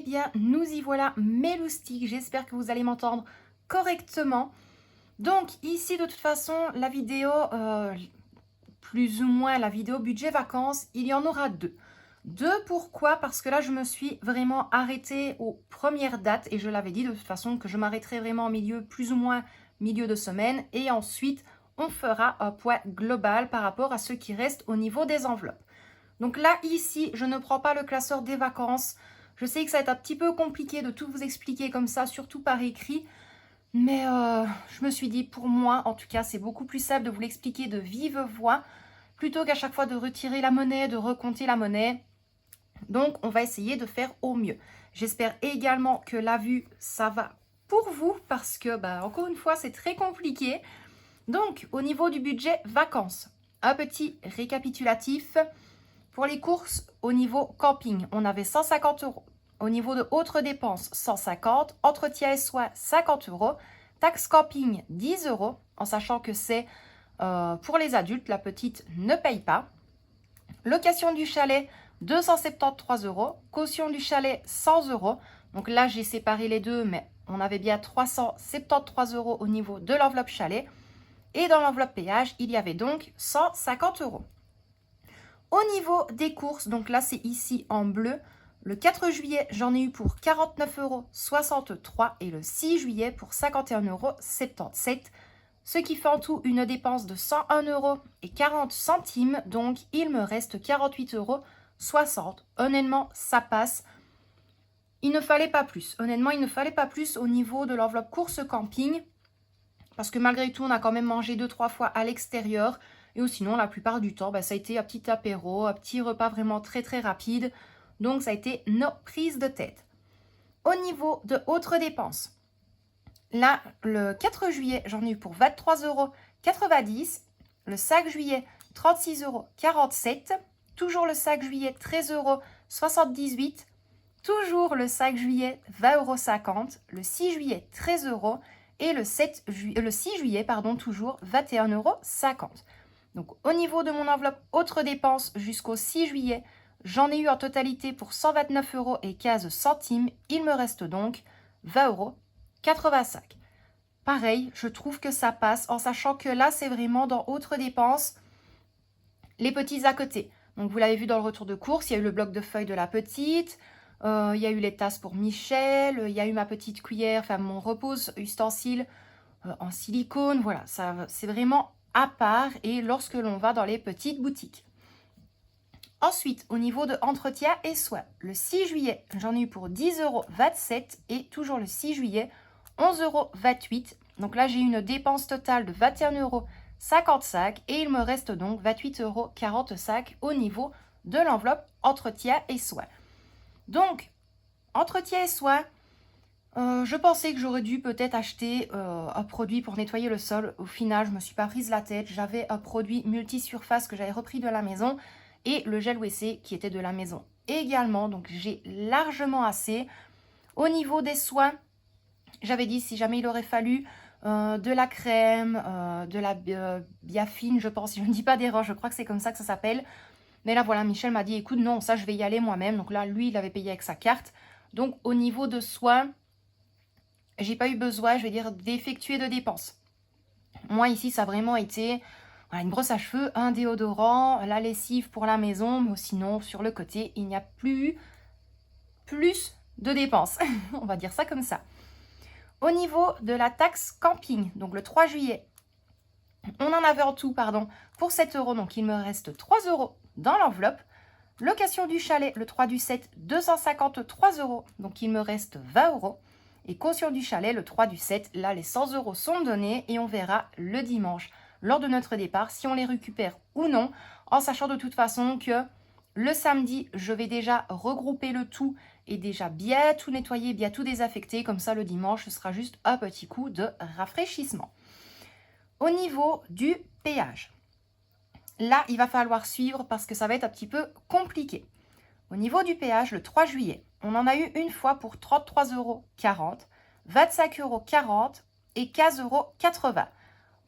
Eh bien, nous y voilà, mes loustiques. J'espère que vous allez m'entendre correctement. Donc, ici, de toute façon, la vidéo, plus ou moins la vidéo budget vacances, il y en aura deux. Deux, pourquoi? Parce que là, je me suis vraiment arrêtée aux premières dates et je l'avais dit de toute façon que je m'arrêterai vraiment au milieu, plus ou moins milieu de semaine. Et ensuite, on fera un point global par rapport à ce qui reste au niveau des enveloppes. Donc là, ici, je ne prends pas le classeur des vacances. Je sais que ça va être un petit peu compliqué de tout vous expliquer comme ça, surtout par écrit. Mais je me suis dit, pour moi, en tout cas, c'est beaucoup plus simple de vous l'expliquer de vive voix, plutôt qu'à chaque fois de retirer la monnaie, de recompter la monnaie. Donc, on va essayer de faire au mieux. J'espère également que la vue, ça va pour vous, parce que, encore une fois, c'est très compliqué. Donc, au niveau du budget vacances, un petit récapitulatif. Pour les courses, au niveau camping, on avait 150 euros. Au niveau de autres dépenses, 150. Entretien et soins, 50 euros. Taxe camping, 10 euros, en sachant que c'est pour les adultes. La petite ne paye pas. Location du chalet, 273 euros. Caution du chalet, 100 euros. Donc là, j'ai séparé les deux, mais on avait bien 373 euros au niveau de l'enveloppe chalet. Et dans l'enveloppe péage, il y avait donc 150 euros. Au niveau des courses, donc là c'est ici en bleu, le 4 juillet j'en ai eu pour 49,63 € et le 6 juillet pour 51,77 €, ce qui fait en tout une dépense de 101,40 €, donc il me reste 48,60 €. Honnêtement, ça passe. Il ne fallait pas plus. Honnêtement, il ne fallait pas plus au niveau de l'enveloppe course camping, parce que malgré tout, on a quand même mangé 2-3 fois à l'extérieur. Et sinon, la plupart du temps, ça a été un petit apéro, un petit repas vraiment très très rapide. Donc, ça a été nos prises de tête. Au niveau de autres dépenses, là, le 4 juillet, j'en ai eu pour 23,90 €. Le 5 juillet, 36,47 €. Toujours le 5 juillet, 13,78 €. Toujours le 5 juillet, 20,50 €. Le 6 juillet, 13 € et le 6 juillet, toujours 21,50 €. Donc, au niveau de mon enveloppe autres dépenses jusqu'au 6 juillet, j'en ai eu en totalité pour 129,15 €. Il me reste donc 20,85 €. Pareil, je trouve que ça passe en sachant que là, c'est vraiment dans autres dépenses, les petits à côté. Donc, vous l'avez vu dans le retour de course, il y a eu le bloc de feuilles de la petite. Il y a eu les tasses pour Michel, il y a eu ma petite cuillère, enfin mon repose ustensile en silicone. Voilà, ça c'est vraiment à part et lorsque l'on va dans les petites boutiques. Ensuite, au niveau de entretien et soins, le 6 juillet, j'en ai eu pour 10,27 € et toujours le 6 juillet, 11,28 €. Donc là, j'ai eu une dépense totale de 21,55 € et il me reste donc 28,45 € au niveau de l'enveloppe entretien et soins. Donc, entretien et soins, je pensais que j'aurais dû peut-être acheter un produit pour nettoyer le sol. Au final, je ne me suis pas prise la tête. J'avais un produit multi-surface que j'avais repris de la maison et le gel WC qui était de la maison également. Donc, j'ai largement assez. Au niveau des soins, j'avais dit si jamais il aurait fallu de la crème, de la biafine, je pense. Si je ne dis pas d'erreur, je crois que c'est comme ça que ça s'appelle. Mais là, voilà, Michel m'a dit, écoute, non, ça, je vais y aller moi-même. Donc là, lui, il avait payé avec sa carte. Donc, au niveau de soins, j'ai pas eu besoin, je vais dire, d'effectuer de dépenses. Moi, ici, ça a vraiment été voilà, une brosse à cheveux, un déodorant, la lessive pour la maison. Mais sinon, sur le côté, il n'y a plus de dépenses. On va dire ça comme ça. Au niveau de la taxe camping, donc le 3 juillet, on en avait en tout, pour 7 €. Donc, il me reste 3 € dans l'enveloppe. Location du chalet, le 3 du 7, 253 €. Donc, il me reste 20 €. Et caution du chalet, le 3 du 7, là, les 100 € sont donnés et on verra le dimanche, lors de notre départ, si on les récupère ou non, en sachant de toute façon que le samedi, je vais déjà regrouper le tout et déjà bien tout nettoyer, bien tout désaffecter. Comme ça, le dimanche, ce sera juste un petit coup de rafraîchissement. Au niveau du péage, là, il va falloir suivre parce que ça va être un petit peu compliqué. Au niveau du péage, le 3 juillet, on en a eu une fois pour 33,40 €, 25,40 € et 15,80 €.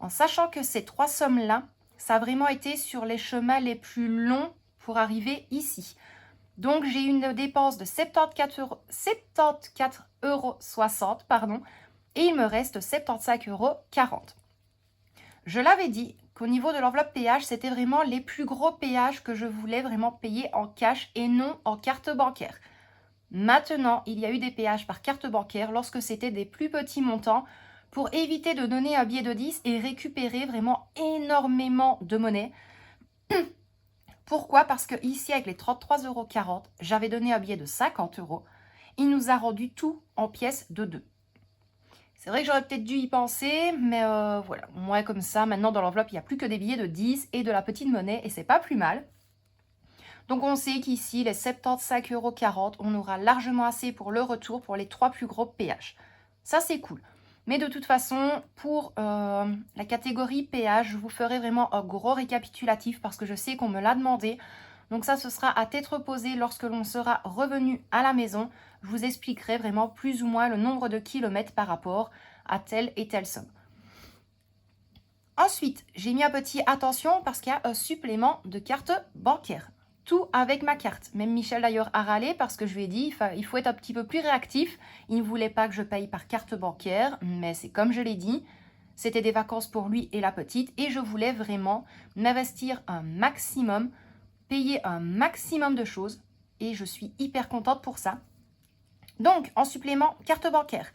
En sachant que ces trois sommes-là, ça a vraiment été sur les chemins les plus longs pour arriver ici. Donc, j'ai une dépense de 74,60 €, pardon, et il me reste 75,40 €. Je l'avais dit qu'au niveau de l'enveloppe péage, c'était vraiment les plus gros péages que je voulais vraiment payer en cash et non en carte bancaire. Maintenant, il y a eu des péages par carte bancaire lorsque c'était des plus petits montants pour éviter de donner un billet de 10 et récupérer vraiment énormément de monnaie. Pourquoi? Parce que ici, avec les 33,40 €, j'avais donné un billet de 50 €. Il nous a rendu tout en pièces de 2. C'est vrai que j'aurais peut-être dû y penser, mais voilà. Moi, comme ça, maintenant, dans l'enveloppe, il n'y a plus que des billets de 10 et de la petite monnaie, et c'est pas plus mal. Donc, on sait qu'ici, les 75,40 €, on aura largement assez pour le retour pour les 3 plus gros péages. Ça, c'est cool. Mais de toute façon, pour la catégorie péage, je vous ferai vraiment un gros récapitulatif parce que je sais qu'on me l'a demandé. Donc ça, ce sera à tête reposée lorsque l'on sera revenu à la maison. Je vous expliquerai vraiment plus ou moins le nombre de kilomètres par rapport à telle et telle somme. Ensuite, j'ai mis un petit attention parce qu'il y a un supplément de carte bancaire. Tout avec ma carte. Même Michel d'ailleurs a râlé parce que je lui ai dit il faut être un petit peu plus réactif. Il ne voulait pas que je paye par carte bancaire, mais c'est comme je l'ai dit, c'était des vacances pour lui et la petite et je voulais vraiment m'investir un maximum, payer un maximum de choses et je suis hyper contente pour ça. Donc, en supplément, carte bancaire.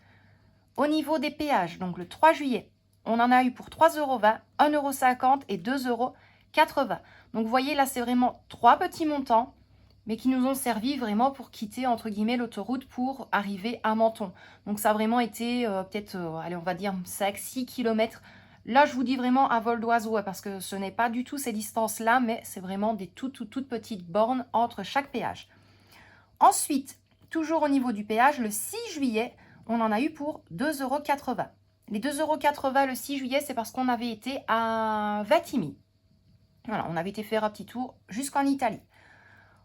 Au niveau des péages, donc le 3 juillet, on en a eu pour 3,20 €, 1,50 € et 2,80 €. Donc, vous voyez, là, c'est vraiment 3 petits montants, mais qui nous ont servi vraiment pour quitter, entre guillemets, l'autoroute pour arriver à Menton. Donc, ça a vraiment été peut-être, allez, on va dire 5-6 km. Là, je vous dis vraiment à vol d'oiseau, parce que ce n'est pas du tout ces distances-là, mais c'est vraiment des toutes petites bornes entre chaque péage. Ensuite, toujours au niveau du péage, le 6 juillet, on en a eu pour 2,80 €. Les 2,80 € le 6 juillet, c'est parce qu'on avait été à Vatimille. Voilà, on avait été faire un petit tour jusqu'en Italie.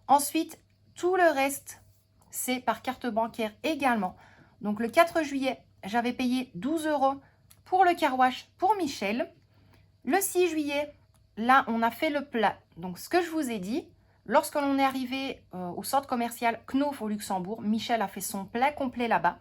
Ensuite, tout le reste, c'est par carte bancaire également. Donc le 4 juillet, j'avais payé 12 € pour le car wash pour Michel. Le 6 juillet, là, on a fait le plat. Donc ce que je vous ai dit, lorsque l'on est arrivé au centre commercial Knof au Luxembourg, Michel a fait son plat complet là-bas.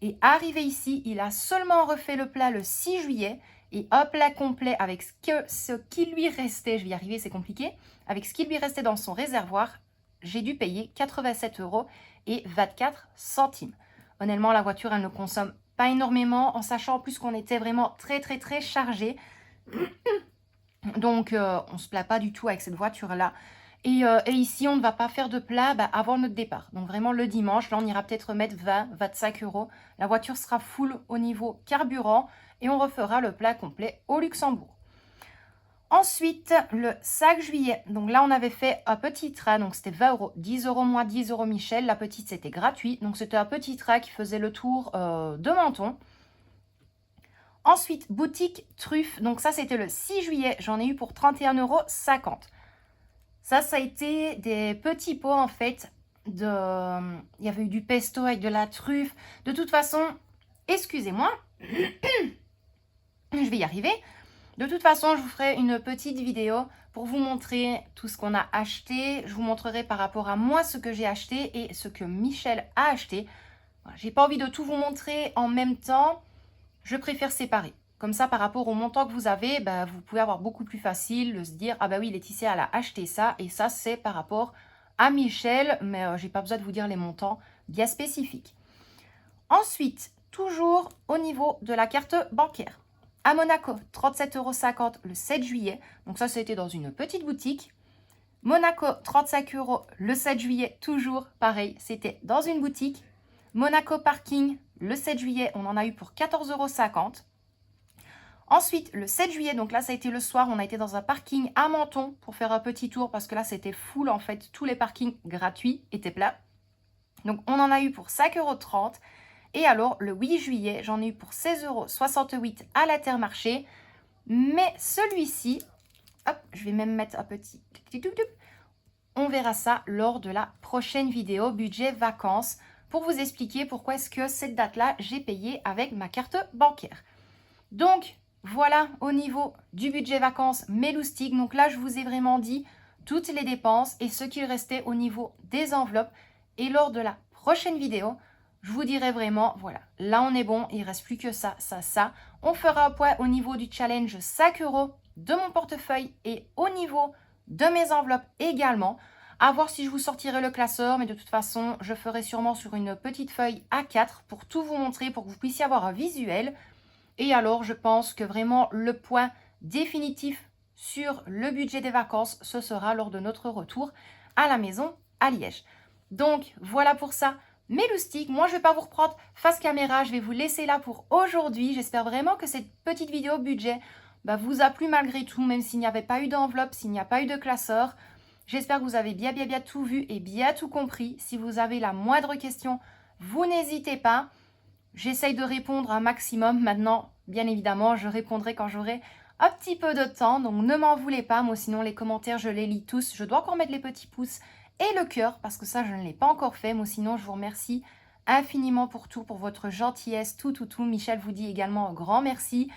Et arrivé ici, il a seulement refait le plat le 6 juillet et un plat complet avec ce qui lui restait, je vais y arriver, c'est compliqué, avec ce qui lui restait dans son réservoir, j'ai dû payer 87 € et 24 centimes. Honnêtement, la voiture, elle ne consomme pas énormément, en sachant en plus qu'on était vraiment très chargé. Donc, on ne se plaint pas du tout avec cette voiture-là. Et ici, on ne va pas faire de plat avant notre départ. Donc vraiment le dimanche, là on ira peut-être mettre 20-25 €. La voiture sera full au niveau carburant et on refera le plat complet au Luxembourg. Ensuite, le 5 juillet, donc là on avait fait un petit train, donc c'était 20 €, 10 € moins 10 € Michel. La petite c'était gratuit, donc c'était un petit train qui faisait le tour de Menton. Ensuite, boutique truffe, donc ça c'était le 6 juillet, j'en ai eu pour 31,50 €. Ça a été des petits pots en fait. Il y avait eu du pesto avec de la truffe. De toute façon, excusez-moi, je vais y arriver. De toute façon, je vous ferai une petite vidéo pour vous montrer tout ce qu'on a acheté. Je vous montrerai par rapport à moi ce que j'ai acheté et ce que Michel a acheté. Voilà, j'ai pas envie de tout vous montrer en même temps. Je préfère séparer. Comme ça, par rapport au montant que vous avez, vous pouvez avoir beaucoup plus facile de se dire « Ah bah oui, Laetitia, elle a acheté ça. » Et ça, c'est par rapport à Michel. Mais j'ai pas besoin de vous dire les montants bien spécifiques. Ensuite, toujours au niveau de la carte bancaire. À Monaco, 37,50 € le 7 juillet. Donc ça, c'était dans une petite boutique. Monaco, 35 € le 7 juillet. Toujours pareil, c'était dans une boutique. Monaco Parking, le 7 juillet, on en a eu pour 14,50 €. Ensuite, le 7 juillet, donc là, ça a été le soir, on a été dans un parking à Menton pour faire un petit tour parce que là, c'était full en fait. Tous les parkings gratuits étaient plats. Donc, on en a eu pour 5,30 €. Et alors, le 8 juillet, j'en ai eu pour 16,68 € à l'Intermarché. Mais celui-ci, hop, je vais même mettre un petit... On verra ça lors de la prochaine vidéo budget vacances pour vous expliquer pourquoi est-ce que cette date-là, j'ai payé avec ma carte bancaire. Donc, voilà au niveau du budget vacances, mes loustiques. Donc là, je vous ai vraiment dit toutes les dépenses et ce qu'il restait au niveau des enveloppes. Et lors de la prochaine vidéo, je vous dirai vraiment, voilà, là on est bon, il ne reste plus que ça, ça, ça. On fera un point au niveau du challenge 5 € de mon portefeuille et au niveau de mes enveloppes également. À voir si je vous sortirai le classeur, mais de toute façon, je ferai sûrement sur une petite feuille A4 pour tout vous montrer, pour que vous puissiez avoir un visuel. Et alors, je pense que vraiment le point définitif sur le budget des vacances, ce sera lors de notre retour à la maison à Liège. Donc, voilà pour ça. Mes loustiques, moi je ne vais pas vous reprendre face caméra, je vais vous laisser là pour aujourd'hui. J'espère vraiment que cette petite vidéo budget vous a plu malgré tout, même s'il n'y avait pas eu d'enveloppe, s'il n'y a pas eu de classeur. J'espère que vous avez bien tout vu et bien tout compris. Si vous avez la moindre question, vous n'hésitez pas. J'essaye de répondre un maximum. Maintenant, bien évidemment, je répondrai quand j'aurai un petit peu de temps. Donc ne m'en voulez pas. Moi, sinon, les commentaires, je les lis tous. Je dois encore mettre les petits pouces et le cœur parce que ça, je ne l'ai pas encore fait. Moi, sinon, je vous remercie infiniment pour tout, pour votre gentillesse, tout. Michel vous dit également un grand merci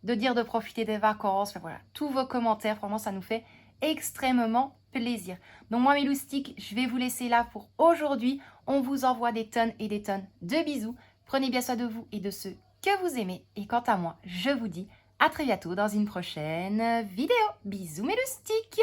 de dire de profiter des vacances. Enfin, voilà, tous vos commentaires, vraiment, ça nous fait extrêmement plaisir. Donc moi mes loustiques, je vais vous laisser là pour aujourd'hui. On vous envoie des tonnes et des tonnes de bisous. Prenez bien soin de vous et de ceux que vous aimez. Et quant à moi, je vous dis à très bientôt dans une prochaine vidéo. Bisous mes loustiques.